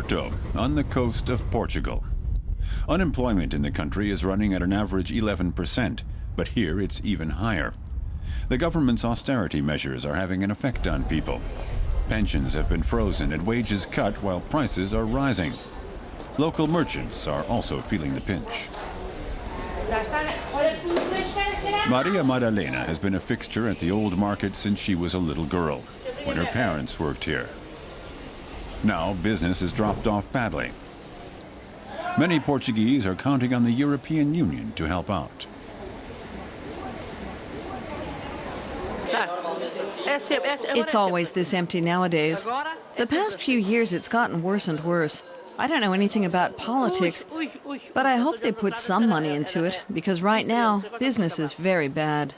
Porto, on the coast of Portugal. Unemployment in the country is running at an average 11%, but here it's even higher. The government's austerity measures are having an effect on people. Pensions have been frozen and wages cut while prices are rising. Local merchants are also feeling the pinch. Maria Madalena has been a fixture at the old market since she was a little girl, when her parents worked here. Now business has dropped off badly. Many Portuguese are counting on the European Union to help out. It's always this empty nowadays. The past few years it's gotten worse and worse. I don't know anything about politics, but I hope they put some money into it, because right now business is very bad.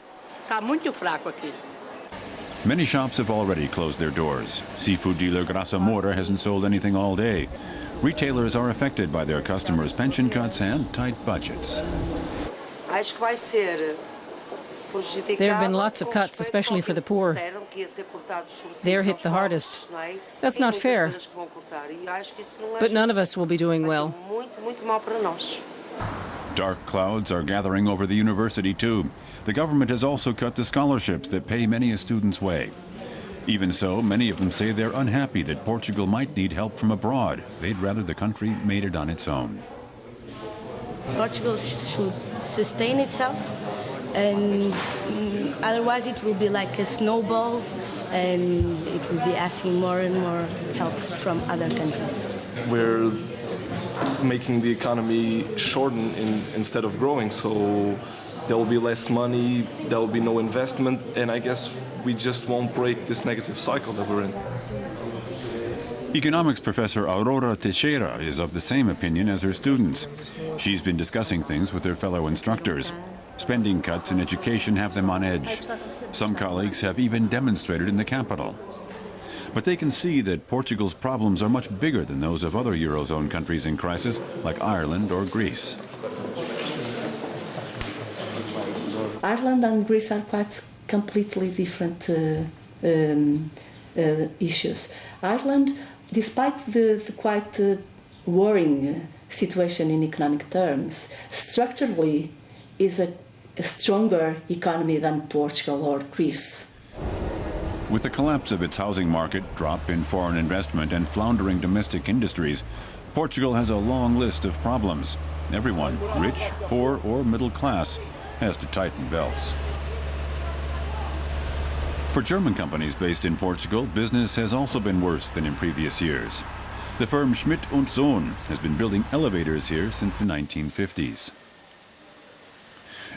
Many shops have already closed their doors. Seafood dealer Graça Moura hasn't sold anything all day. Retailers are affected by their customers' pension cuts and tight budgets. There have been lots of cuts, especially for the poor. They're hit the hardest. That's not fair. But none of us will be doing well. Dark clouds are gathering over the university too. The government has also cut the scholarships that pay many a student's way. Even so, many of them say they're unhappy that Portugal might need help from abroad. They'd rather the country made it on its own. Portugal should sustain itself, and otherwise it will be like a snowball, and it will be asking more and more help from other countries. We're making the economy shorten instead of growing, so there will be less money, there will be no investment, and I guess we just won't break this negative cycle that we're in. Economics professor Aurora Teixeira is of the same opinion as her students. She's been discussing things with her fellow instructors. Spending cuts in education have them on edge. Some colleagues have even demonstrated in the capital. But they can see that Portugal's problems are much bigger than those of other Eurozone countries in crisis, like Ireland or Greece. Ireland and Greece are quite completely different issues. Ireland, despite the quite worrying situation in economic terms, structurally is a stronger economy than Portugal or Greece. With the collapse of its housing market, drop in foreign investment, and floundering domestic industries, Portugal has a long list of problems. Everyone, rich, poor, or middle class, has to tighten belts. For German companies based in Portugal, business has also been worse than in previous years. The firm Schmidt & Sohn has been building elevators here since the 1950s.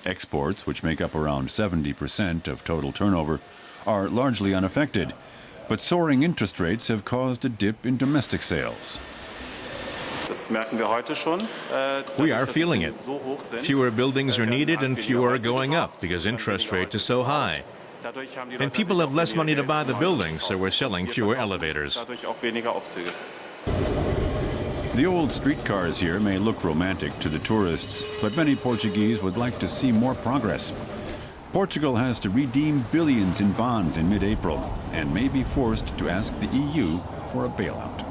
Exports, which make up around 70% of total turnover, are largely unaffected, but soaring interest rates have caused a dip in domestic sales. We are feeling it. Fewer buildings are needed and fewer are going up because interest rate is so high. And people have less money to buy the buildings, so we're selling fewer elevators. The old streetcars here may look romantic to the tourists, but many Portuguese would like to see more progress. Portugal has to redeem billions in bonds in mid-April and may be forced to ask the EU for a bailout.